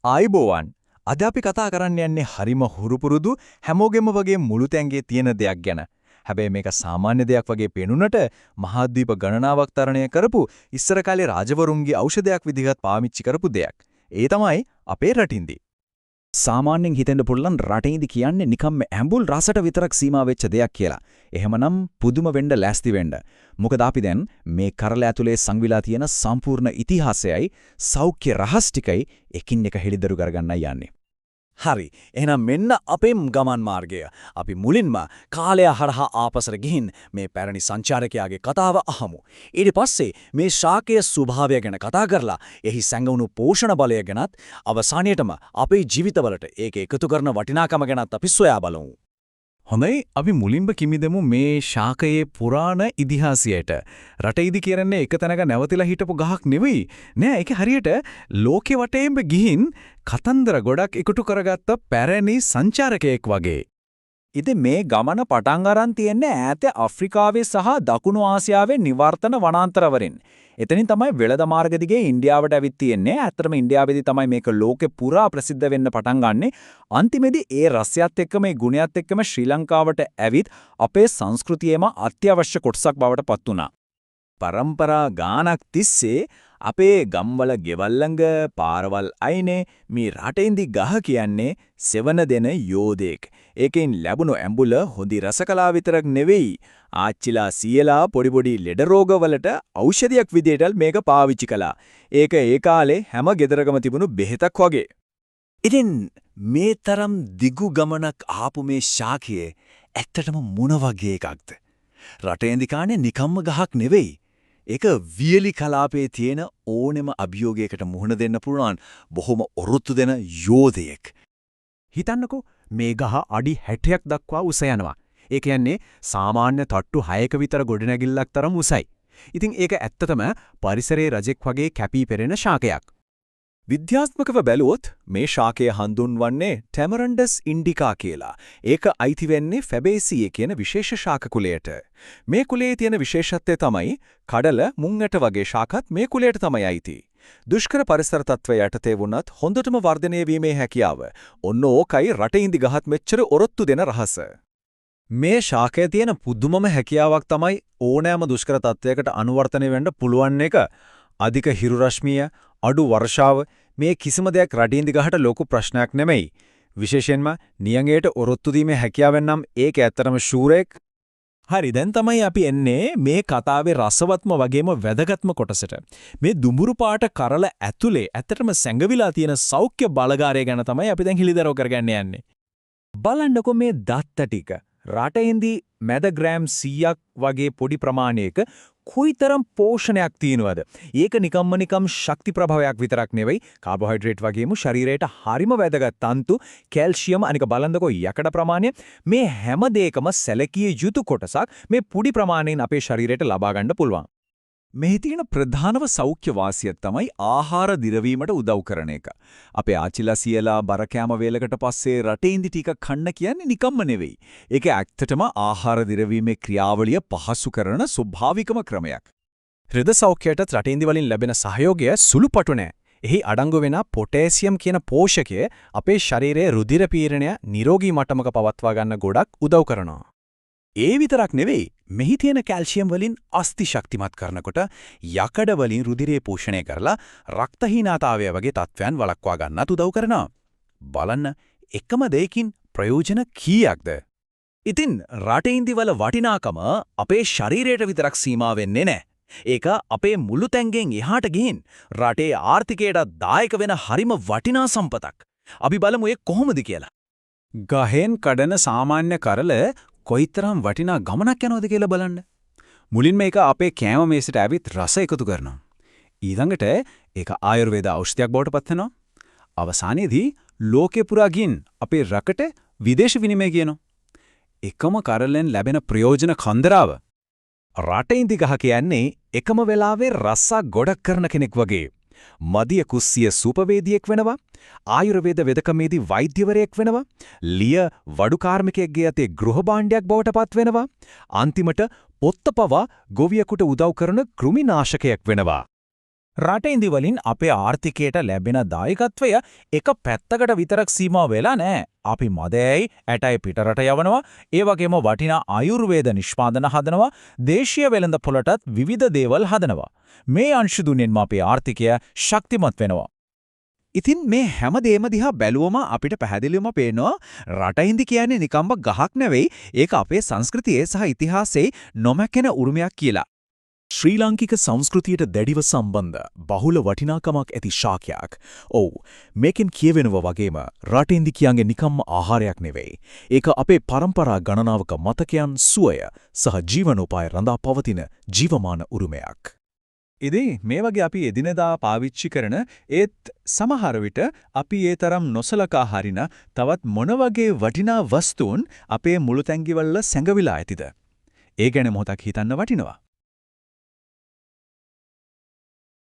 ආයිබෝවන් අද අපි කතා කරන්න යන්නේ හරිම හුරුපුරුදු හැමෝගෙම වගේ මුළු තැන්ගේ තියෙන දෙයක් ගැන. හැබැයි මේක සාමාන්‍ය දෙයක් වගේ පේනුනට මහද්වීප ගණනාවක් තරණය කරපු ඉස්සර කාලේ රාජවරුන්ගේ ඖෂධයක් විදිහට පාවිච්චි කරපු දෙයක්. ඒ තමයි අපේ රටින්දි. සාමාන්‍යයෙන් හිතෙන්න පුළුවන් රටේදී කියන්නේ නිකම්ම ඇඹුල් රසට විතරක් සීමා වෙච්ච දෙයක් කියලා. එහෙමනම් පුදුම වෙන්න ලෑස්ති වෙන්න. මොකද අපි දැන් මේ කරල ඇතුලේ සංවිලා තියෙන සම්පූර්ණ ඉතිහාසයයි සෞඛ්‍ය රහස් ටිකයි එකින් එක හෙළිදරු කරගන්නයි යන්නේ. හරි. එහෙනම් මෙන්න අපේ ගමන් මාර්ගය. අපි මුලින්ම කාලය හරහා ආපසර ගිහින් මේ පැරණි සංචාරකයාගේ කතාව අහමු. ඊට පස්සේ මේ ශාකයේ ස්වභාවය ගැන කතා කරලා එහි සැඟවුණු පෝෂණ බලය ගැනත් අවසානයේටම අපේ ජීවිතවලට ඒක එකතු කරන වටිනාකම ගැනත් අපි සොයා බලමු. හොඳයි අපි මුලින්ම කිමිදමු මේ ශාකයේ පුරාණ ඉතිහාසයට. රටේදී කියන්නේ එක තැනක නැවතිලා හිටපු ගහක් නෙවෙයි. නෑ ඒක හරියට ලෝකෙ වටේම ගිහින් කතන්දර ගොඩක් එකතු කරගත්ත පැරණි සංචාරකයෙක් වගේ. ඉතින් මේ ගමන පටන් අරන් තියන්නේ ඈත අප්‍රිකාවේ සහ දකුණු ආසියාවේ නිවර්තන වනාන්තරවලින්. එතනින් තමයි වෙළඳ මාර්ග දිගේ ඉන්දියාවට ඇවිත් තියෙන්නේ. ඇත්තටම ඉන්දියාවේදී තමයි මේක ලෝකේ පුරා ප්‍රසිද්ධ වෙන්න පටන් ගන්නෙ. අන්තිමේදී ඒ රසයත් එක්ක මේ ගුණයත් එක්කම ශ්‍රී ලංකාවට ඇවිත් අපේ සංස්කෘතියේම අත්‍යවශ්‍ය කොටසක් බවට පත් වුණා. පරම්පරා ගානක් තිස්සේ අපේ ගම්වල ගෙවල් ළඟ පාරවල් අයිනේ මේ රටින්දි ගහ කියන්නේ සෙවන දෙන යෝධයෙක්. ඒකෙන් ලැබුණු ඇඹුල හොඳි රසකලා විතරක් නෙවෙයි. ආච්චිලා සීයලා පොඩි ලෙඩ රෝගවලට ඖෂධයක් විදියට මේක පාවිච්චි කළා. ඒක ඒ කාලේ හැම ගෙදරකම තිබුණු බෙහෙතක් වගේ. ඉතින් මේ තරම් දිගු ගමනක් ආපු මේ ශාකයේ ඇත්තටම මොන වගේ එකක්ද? රටේන්දි කාන්නේ නිකම්ම ගහක් නෙවෙයි. ඒක වියලි කලාපයේ තියෙන ඕනෙම අභියෝගයකට මුහුණ දෙන්න පුළුවන් බොහොම ඔරොත්තු දෙන යෝධයෙක්. හිතන්නකෝ මේ ගහ අඩි 60ක් දක්වා උස යනවා. ඒ කියන්නේ සාමාන්‍ය තට්ටු 6ක විතර ගොඩනැගිල්ලක් තරම් උසයි. ඉතින් ඒක ඇත්තටම පරිසරයේ රජෙක් වගේ කැපී පෙනෙන ශාකයක්. විද්‍යාත්මකව බැලුවොත් මේ ශාකය හඳුන්වන්නේ ටැමරන්ඩස් ඉන්ඩිකා කියලා. ඒක අයිති වෙන්නේ ෆැබේසියේ කියන විශේෂ ශාක කුලයට. මේ කුලයේ තියෙන විශේෂත්වය තමයි කඩල මුංගට වගේ ශාකත් මේ කුලයට තමයි අයිති. දුෂ්කර පරිසර තත්ත්වය යටතේ වුණත් හොඳටම වර්ධනය වීමේ හැකියාව. ඔන්න ඕකයි රටේන්දි ගහත් මෙච්චර ඔරොත්තු දෙන රහස. මේ ශාකයේ තියෙන පුදුමම හැකියාවක් තමයි ඕනෑම දුෂ්කර තත්ත්වයකට අනුවර්තනය වෙන්න පුළුවන් එක. අධික හිරු රශ්මිය, අඩු වර්ෂාව මේ කිසිම දෙයක් රටින්දි ගහට ලොකු ප්‍රශ්නයක් නෙමෙයි. විශේෂයෙන්ම නියඟයට ඔරොත්තු දීමේ හැකියාවෙන් නම් ඒක ඇත්තටම ෂූරෙක්. හරි දැන් තමයි අපි එන්නේ මේ කතාවේ රසවත්ම වගේම වැදගත්ම කොටසට. මේ දුඹුරු පාට කරල ඇතුලේ ඇත්තටම සැඟවිලා තියෙන සෞඛ්‍ය බලකාරය ගැන තමයි අපි දැන් හිලිදරව් කරගන්න යන්නේ. බලන්නකො මේ දත්ත ටික. රටේන්දි මැද ග්‍රෑම් 100ක් වගේ පොඩි ප්‍රමාණයක කොයිතරම් පෝෂණයක් තියෙනවද? ඒක නිකම් ශක්ති ප්‍රභාවයක් විතරක් නෙවෙයි කාබෝහයිඩ්‍රේට් වගේම ශරීරයට හරිම වැදගත් තන්තු කැල්සියම් අනික බලන්නකෝ යකඩ ප්‍රමාණය මේ හැම දෙයකම සැලකිය යුතු කොටසක් මේ පුඩි ප්‍රමාණයෙන් අපේ ශරීරයට ලබා ගන්න පුළුවන්. මෙහි තියෙන ප්‍රධානම සෞඛ්‍ය වාසිය තමයි ආහාර දිරවීමට උදව් කරන එක. අපේ ආච්චිලා සියලා බර කෑම වේලකට පස්සේ රටේන්දි ටික කන්න කියන්නේ නිකම්ම නෙවෙයි. ඒක ඇත්තටම ආහාර දිරවීමේ ක්‍රියාවලිය පහසු කරන ස්වභාවිකම ක්‍රමයක්. හෘද සෞඛ්‍යයට රටේන්දි වලින් ලැබෙන සහයෝගය සුළුපටු නෑ. එහි අඩංගු වෙන පොටෑසියම් කියන පෝෂකය අපේ ශරීරයේ රුධිර පීඩනය නිරෝගී මට්ටමක පවත්වා ගන්න ගොඩක් උදව් කරනවා. ඒ විතරක් නෙවෙයි මෙහි තියෙන කැල්සියම් වලින් අස්ථි ශක්තිමත් කරනකොට යකඩ වලින් රුධිරය පෝෂණය කරලා රක්තහීනතාවය වගේ තත්ත්වයන් වළක්වා ගන්නත් උදව් කරනවා. බලන්න එකම දෙයකින් ප්‍රයෝජන කීයක්ද? ඉතින් රටේන්දි වල වටිනාකම අපේ ශරීරයට විතරක් සීමා වෙන්නේ නැහැ. ඒක අපේ මුළු තැන්ගෙන් එහාට ගිහින් රටේ ආර්ථිකයට දායක වෙන හරිම වටිනා සම්පතක්. අපි බලමු ඒ කොහොමද කියලා. ගහෙන් කඩන සාමාන්‍ය කරල කොයිතරම් වටිනා ගමනක් යනවද කියලා බලන්න. මුලින්ම ඒක අපේ කෑම මේසෙට ඇවිත් රස එකතු කරනවා. ඊළඟට ඒක ආයුර්වේද ඖෂධයක් බවට පත් වෙනවා. අවසානයේදී ලෝකේ පුරා ගින් අපේ රටට විදේශ විනිමය කියනවා. එකම කරලෙන් ලැබෙන ප්‍රයෝජන කන්දරාව. රටේන්දි ගහ කියන්නේ එකම වෙලාවේ රසක් ගොඩක් කරන කෙනෙක් වගේ. මදිය කුස්සිය සූපවේදියෙක් වෙනවා, ආයුර්වේද වෙදකමේදී වෛද්‍යවරයෙක් වෙනවා, ලිය වඩු කාර්මිකයෙක්ගේ අතේ ගෘහ භාණ්ඩයක් බවට පත් වෙනවා, අන්තිමට පොත්ත පවා ගොවියෙකුට උදව් කරන කෘමිනාශකයක් වෙනවා. රටඉදි වලින් අපේ ආර්ථිකයට ලැබෙන දායකත්වය එක පැත්තකට විතරක් සීමා වෙලා නැහැ. අපි මදයයි ඇටයි පිටරට යවනවා, ඒ වගේම වටිනා ආයුර්වේද නිෂ්පාදන හදනවා, දේශීය වෙළඳ පොළටත් විවිධ දේවල් හදනවා. මේ අංශු තුනෙන්ම අපේ ආර්ථිකය ශක්තිමත් වෙනවා. ඉතින් මේ හැම දේම දිහා බැලුවම අපිට පැහැදිලිවම පේනවා රටහින්දි කියන්නේ නිකම්ම ගහක් නෙවෙයි, ඒක අපේ සංස්කෘතියේ සහ ඉතිහාසයේ නොමැකෙන උරුමයක් කියලා. ශ්‍රී ලාංකික සංස්කෘතියට දැඩිව සම්බන්ධ බහුල වටිනාකමක් ඇති ශාකයක්. ඔව්, මේකෙන් කියවෙනවා වගේම රටින්දි කියන්නේ නිකම්ම ආහාරයක් නෙවෙයි. ඒක අපේ පරම්පරා ගණනාවක මතකයන්, සුවය සහ ජීවනෝපාය රඳා පවතින ජීවමාන උරුමයක්. ඉතින් මේ වගේ අපි එදිනෙදා පාවිච්චි කරන ඒත් සමහර විට අපි ඒ තරම් නොසලකා හරින තවත් මොන වගේ වටිනා වස්තුන් අපේ මුළු තැඟිවල සැඟවිලා ඇතිද? ඒ ගැන මොහොතක් හිතන්න වටිනවා.